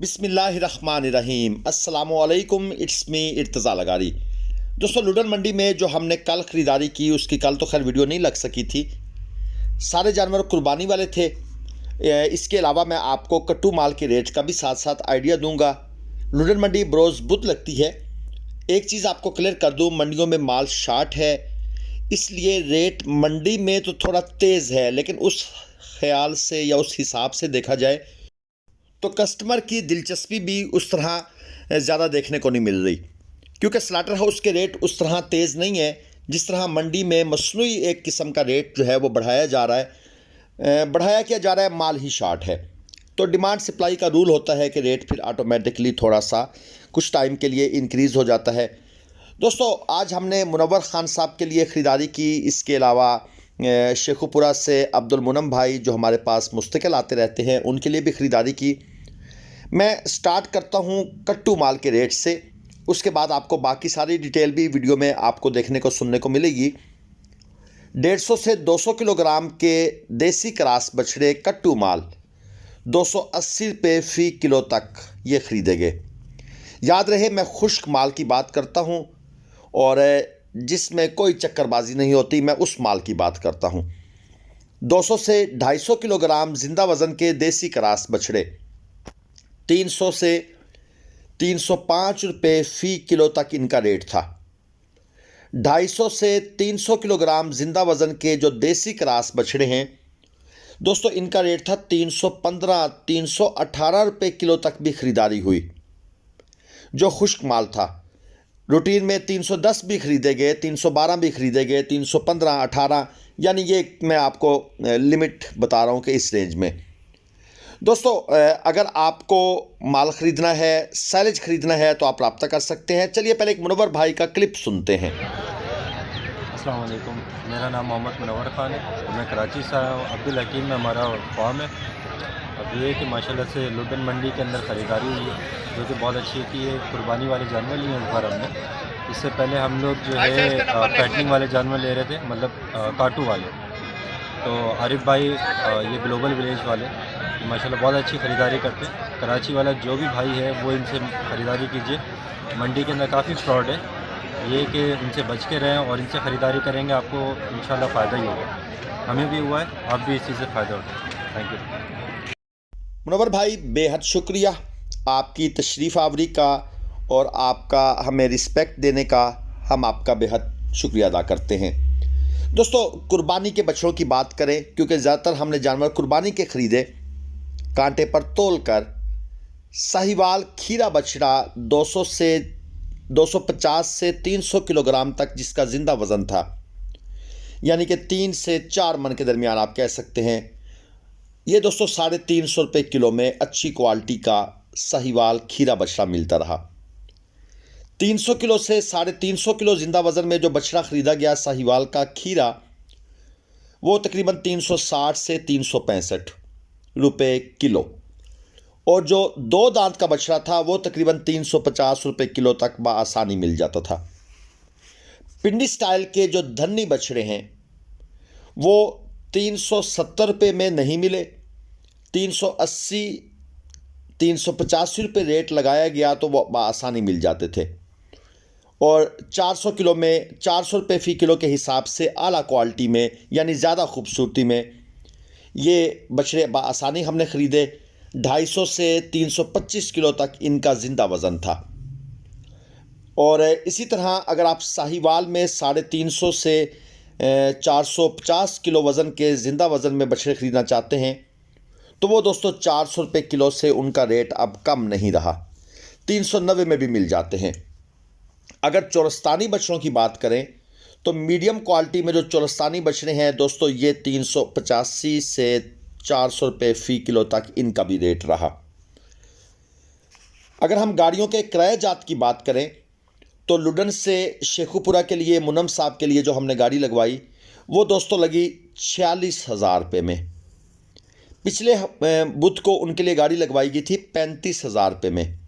बिस्मिल्लाहिर्रहमानिर्रहीम अस्सलामुअलैकुम। It's me Irtaza Lagari. दोस्तों, लुडन मंडी में जो हमने कल ख़रीदारी की उसकी कल तो खैर वीडियो नहीं लग सकी थी। सारे जानवर कुर्बानी वाले थे। इसके अलावा मैं आपको कट्टू माल के रेट का भी साथ साथ आइडिया दूंगा। लुडन मंडी बरोज़ बुध लगती है। एक चीज़ आपको क्लियर कर दूं, मंडियों में माल शार्ट है, इसलिए रेट मंडी में तो थोड़ा तेज़ है, लेकिन उस ख्याल से या उस हिसाब से देखा जाए तो कस्टमर की दिलचस्पी भी उस तरह ज़्यादा देखने को नहीं मिल रही, क्योंकि स्लाटर हाउस के रेट उस तरह तेज़ नहीं है जिस तरह मंडी में मसनूई एक किस्म का रेट जो है वो बढ़ाया जा रहा है। बढ़ाया क्या जा रहा है, माल ही शार्ट है, तो डिमांड सप्लाई का रूल होता है कि रेट फिर ऑटोमेटिकली थोड़ा सा कुछ टाइम के लिए इंक्रीज़ हो जाता है। दोस्तों, आज हमने मुनव्वर ख़ान साहब के लिए ख़रीदारी की। इसके अलावा शेखुपुरा से अब्दुल मुनम भाई जो हमारे पास मुस्तकिल आते रहते हैं, उनके लिए भी ख़रीदारी की। मैं स्टार्ट करता हूं कट्टू माल के रेट से, उसके बाद आपको बाकी सारी डिटेल भी वीडियो में आपको देखने को सुनने को मिलेगी। 150 से 200 किलोग्राम के देसी क्रॉस बछड़े कट्टू माल 280 रुपये फ़ी किलो तक ये ख़रीदे गए। याद रहे, मैं खुश्क माल की बात करता हूं और जिसमें कोई चक्करबाजी नहीं होती, मैं उस माल की बात करता हूं। 200 से 250 किलोग्राम जिंदा वज़न के देसी क्रॉस बछड़े 300 से 305 रुपये फ़ी किलो तक इनका रेट था। 250 से 300 किलोग्राम जिंदा वज़न के जो देसी क्रॉस बछड़े हैं दोस्तों, इनका रेट था 315 318 रुपये किलो तक भी ख़रीदारी हुई। जो खुश्क माल था, रूटीन में 310 भी ख़रीदे गए, 312 भी ख़रीदे गए, 315 18, यानी ये मैं आपको लिमिट बता रहा हूँ कि इस रेंज में। दोस्तों, अगर आपको माल ख़रीदना है, साइलेज ख़रीदना है, तो आप रब्ता कर सकते हैं। चलिए पहले एक मुनव्वर भाई का क्लिप सुनते हैं। अस्सलाम वालेकुम, मेरा नाम मोहम्मद मुनव्वर ख़ान है और मैं कराची से आया हूँ। अब्दुल हकीम में हमारा फार्म है। अब ये है कि माशाल्लाह से लुडन मंडी के अंदर ख़रीदारी हुई है, जो कि बहुत अच्छी थी। ये कुर्बानी वाले जानवर लिए हैं इस बार हमने। इससे पहले हम लोग जो है पैटनिंग वाले जानवर ले रहे थे, मतलब काटू वाले। तो आरिफ भाई ये ग्लोबल विलेज वाले माशाल्लाह बहुत अच्छी ख़रीदारी करते हैं। कराची वाला जो भी भाई है वो इनसे ख़रीदारी कीजिए। मंडी के अंदर काफ़ी फ्रॉड है, ये कि इनसे बच के रहें और इनसे ख़रीदारी करेंगे आपको इंशाल्लाह फ़ायदा ही होगा। हमें भी हुआ है, आप भी इस चीज़ से फ़ायदा उठाएं। थैंक यू मुनव्वर भाई, बेहद शुक्रिया आपकी तशरीफ़ आवरी का और आपका हमें रिस्पेक्ट देने का। हम आपका बेहद शुक्रिया अदा करते हैं। दोस्तों, कुर्बानी के बछड़ों की बात करें, क्योंकि ज़्यादातर हमने जानवर कुर्बानी के ख़रीदे। कांटे पर तोल कर साहिवाल खीरा बछड़ा 250 से 300 किलोग्राम तक जिसका ज़िंदा वज़न था, यानी कि 3 से 4 मन के दरमियान आप कह सकते हैं, ये दोस्तों 350 रुपये किलो में अच्छी क्वालिटी का साहिवाल खीरा बछड़ा मिलता रहा। 300 किलो से 350 किलो ज़िंदा वज़न में जो बछड़ा ख़रीदा गया साहिवाल का खीरा, वो तकरीबन 360 से 365 रुपये किलो, और जो 2 दांत का बछड़ा था वो तकरीबन 350 रुपये किलो तक बआसानी मिल जाता था। पिंडी स्टाइल के जो धन्नी बछड़े हैं वो 370 रुपये में नहीं मिले, 380 385 रुपये रेट लगाया गया तो वो बआसानी मिल जाते थे। और 400 किलो में 400 रुपये फ़ी किलो के हिसाब से आला क्वालिटी में, यानी ज़्यादा खूबसूरती में ये बछड़े बआसानी हमने ख़रीदे। 250 से 325 किलो तक इनका ज़िंदा वज़न था। और इसी तरह अगर आप साहिवाल में 350 से 450 किलो वज़न के ज़िंदा वज़न में बछड़े ख़रीदना चाहते हैं तो वो दोस्तों 400 रुपये किलो से उनका रेट अब कम नहीं रहा, 390 में भी मिल जाते हैं। अगर चोरस्तानी बछड़ों की बात करें तो मीडियम क्वालिटी में जो चोरस्तानी बछड़े हैं दोस्तों, ये 385 से 400 रुपये फ़ी किलो तक इनका भी रेट रहा। अगर हम गाड़ियों के किराए जात की बात करें तो लुडन से शेखुपुरा के लिए मुनम साहब के लिए जो हमने गाड़ी लगवाई वो दोस्तों लगी 46,000 रुपये में। पिछले बुध को उनके लिए गाड़ी लगवाई गई थी 35,000 रुपये में।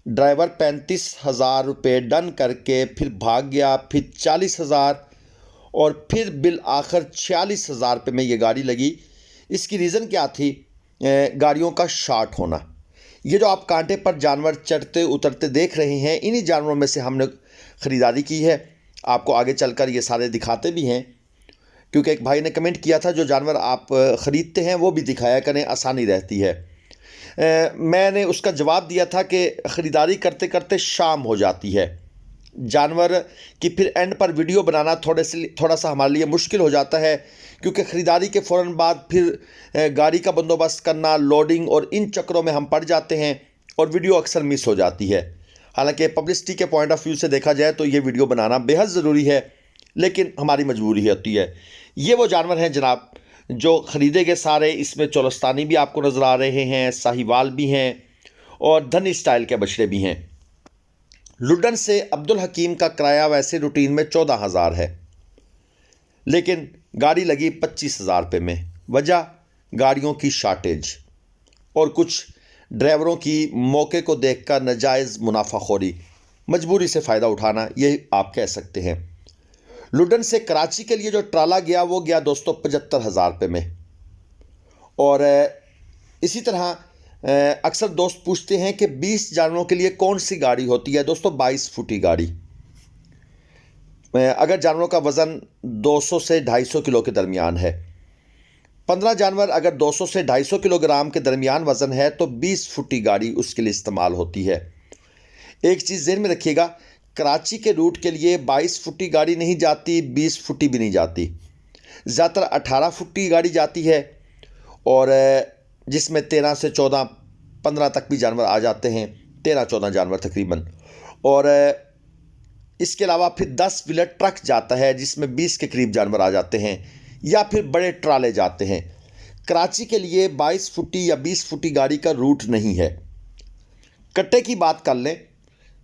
ड्राइवर 35,000 रुपये डन करके फिर भाग गया, फिर 40,000 और फिर बिल आखिर 46,000 रुपये में ये गाड़ी लगी। इसकी रीज़न क्या थी? गाड़ियों का शार्ट होना। ये जो आप कांटे पर जानवर चढ़ते उतरते देख रहे हैं, इन्हीं जानवरों में से हमने ख़रीदारी की है। आपको आगे चलकर ये सारे दिखाते भी हैं, क्योंकि एक भाई ने कमेंट किया था जो जानवर आप ख़रीदते हैं वो भी दिखाया करें, आसानी रहती है। मैंने उसका जवाब दिया था कि ख़रीदारी करते करते शाम हो जाती है, जानवर की फिर एंड पर वीडियो बनाना थोड़ा सा हमारे लिए मुश्किल हो जाता है, क्योंकि ख़रीदारी के फ़ौरन बाद फिर गाड़ी का बंदोबस्त करना, लोडिंग और इन चक्करों में हम पड़ जाते हैं और वीडियो अक्सर मिस हो जाती है। हालांकि पब्लिसिटी के पॉइंट ऑफ व्यू से देखा जाए तो ये वीडियो बनाना बेहद ज़रूरी है, लेकिन हमारी मजबूरी होती है। ये वो जानवर हैं जनाब जो ख़रीदे गए सारे। इसमें चोलस्तानी भी आपको नज़र आ रहे हैं, साहिवाल भी हैं और धनी स्टाइल के बछड़े भी हैं। लुडन से अब्दुल हकीम का किराया वैसे रूटीन में 14,000 है, लेकिन गाड़ी लगी 25,000 रुपये में। वजह गाड़ियों की शार्टेज और कुछ ड्राइवरों की मौके को देखकर नाजायज़ मुनाफाखोरी, मजबूरी से फ़ायदा उठाना, ये आप कह सकते हैं। लुडन से कराची के लिए जो ट्राला गया वो गया दोस्तों 75,000 रुपये में। और इसी तरह अक्सर दोस्त पूछते हैं कि 20 जानवरों के लिए कौन सी गाड़ी होती है। दोस्तों 22 फुटी गाड़ी, अगर जानवरों का वज़न 200 से 250 किलो के दरमियान है, 15 जानवर अगर 200 से 250 किलोग्राम के दरमियान वज़न है तो 20 फुटी गाड़ी उसके लिए इस्तेमाल होती है। एक चीज़ ज़हन में रखिएगा, कराची के रूट के लिए 22 फुटी गाड़ी नहीं जाती, 20 फुटी भी नहीं जाती, ज़्यादातर 18 फुटी गाड़ी जाती है, और जिसमें 13 से 14, 15 तक भी जानवर आ जाते हैं, 13-14 जानवर तकरीबन। और इसके अलावा फिर 10 व्हीलर ट्रक जाता है जिसमें 20 के करीब जानवर आ जाते हैं, या फिर बड़े ट्राले जाते हैं। कराची के लिए 22 फुटी या 20 फुटी गाड़ी का रूट नहीं है। कट्टे की बात कर लें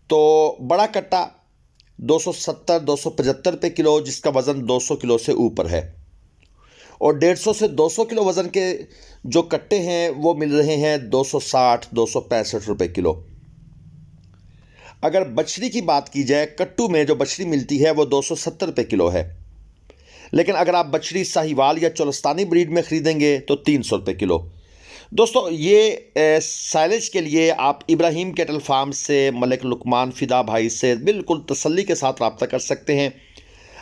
तो बड़ा कट्टा 270-275 रुपये किलो, जिसका वज़न 200 किलो से ऊपर है, और 150 से 200 किलो वज़न के जो कट्टे हैं वो मिल रहे हैं 260-265 रुपये किलो। अगर बछड़ी की बात की जाए, कट्टू में जो बछड़ी मिलती है वो 270 रुपये किलो है, लेकिन अगर आप बछड़ी साहिवाल या चोलस्तानी ब्रीड में ख़रीदेंगे तो 300 रुपये किलो। दोस्तों ये साइलेज के लिए आप इब्राहिम कैटल फार्म से मलिक लुकमान फ़िदा भाई से बिल्कुल तसल्ली के साथ रब्ता कर सकते हैं।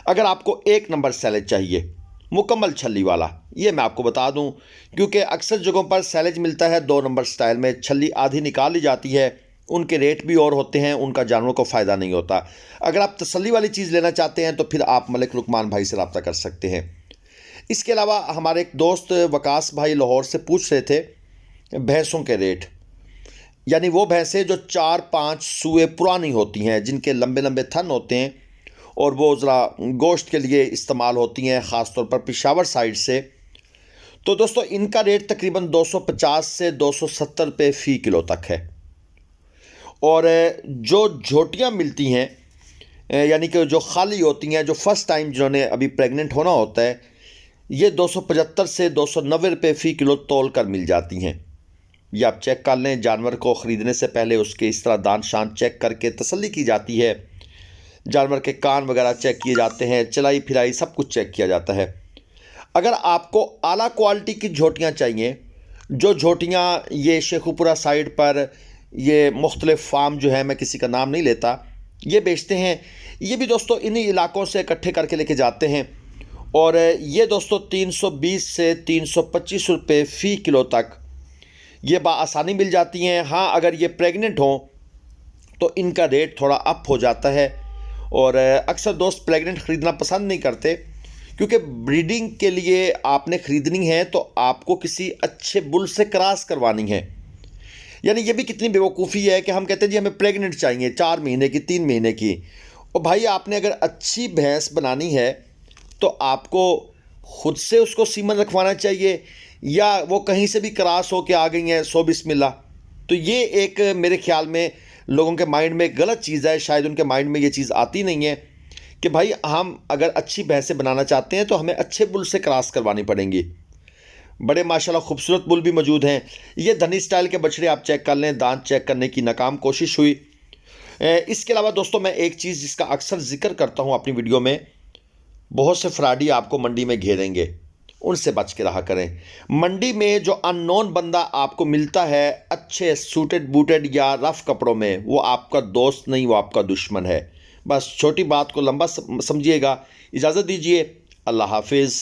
अगर आपको 1 नंबर साइलेज चाहिए, मुकम्मल छल्ली वाला, ये मैं आपको बता दूं, क्योंकि अक्सर जगहों पर साइलेज मिलता है 2 नंबर स्टाइल में, छल्ली आधी निकाल ली जाती है, उनके रेट भी और होते हैं, उनका जानवरों को फ़ायदा नहीं होता। अगर आप तसल्ली वाली चीज़ लेना चाहते हैं तो फिर आप मलिक लुकमान भाई से रब्ता कर सकते हैं। इसके अलावा हमारे एक दोस्त वकास भाई लाहौर से पूछ रहे थे भैंसों के रेट, यानी वो भैंसें जो 4-5 सूए पुरानी होती हैं, जिनके लंबे लंबे थन होते हैं और वो ज़रा गोश्त के लिए इस्तेमाल होती हैं, ख़ास तौर पर पेशावर साइड से। तो दोस्तों इनका रेट तकरीबन 250 से 270 रुपये फ़ी किलो तक है। और जो झोटियाँ मिलती हैं, यानी कि जो खाली होती हैं, जो फ़र्स्ट टाइम जिन्होंने अभी प्रेग्नेंट होना होता है, ये 275 से 290 रुपये फ़ी किलो तोल कर मिल जाती हैं। ये आप चेक कर लें, जानवर को ख़रीदने से पहले उसके इस तरह दान शान चेक करके तसल्ली की जाती है, जानवर के कान वगैरह चेक किए जाते हैं, चलाई फिराई सब कुछ चेक किया जाता है। अगर आपको आला क्वालिटी की झोटियाँ चाहिए, जो झोटियाँ ये शेखुपुरा साइड पर ये मुख्तलिफ़ फार्म जो है, मैं किसी का नाम नहीं लेता, ये बेचते हैं, ये भी दोस्तों इन्हीं इलाकों से इकट्ठे करके लेके जाते हैं। और ये दोस्तों 320 से 325 रुपये फ़ी किलो तक ये बाआसानी मिल जाती हैं। हाँ, अगर ये प्रेग्नेंट हों तो इनका रेट थोड़ा अप हो जाता है, और अक्सर दोस्त प्रेग्नेंट ख़रीदना पसंद नहीं करते, क्योंकि ब्रीडिंग के लिए आपने ख़रीदनी है तो आपको किसी अच्छे बुल से क्रॉस करवानी है। यानी ये भी कितनी बेवकूफ़ी है कि हम कहते हैं जी हमें प्रेग्नेंट चाहिए 4 महीने की, 3 महीने की। और भाई आपने अगर अच्छी भैंस बनानी है तो आपको ख़ुद से उसको सीमन रखवाना चाहिए, या वो कहीं से भी क्रॉस हो के आ गई हैं, सो बिस्मिल्लाह। तो ये एक मेरे ख़्याल में लोगों के माइंड में गलत चीज़ है, शायद उनके माइंड में ये चीज़ आती नहीं है कि भाई हम अगर अच्छी भैंसें बनाना चाहते हैं तो हमें अच्छे बुल से क्रॉस करवानी पड़ेंगी। बड़े माशाल्लाह खूबसूरत बुल भी मौजूद हैं। ये धनी स्टाइल के बछड़े आप चेक कर लें, दांत चेक करने की नाकाम कोशिश हुई। इसके अलावा दोस्तों मैं एक चीज़ जिसका अक्सर जिक्र करता हूँ अपनी वीडियो में, बहुत से फ्राडी आपको मंडी में घेरेंगे उनसे बच के रहा करें। मंडी में जो अननोन बंदा आपको मिलता है अच्छे सूटेड बूटेड या रफ़ कपड़ों में, वो आपका दोस्त नहीं, वो आपका दुश्मन है। बस छोटी बात को लंबा समझिएगा। इजाज़त दीजिए, अल्लाह हाफिज़।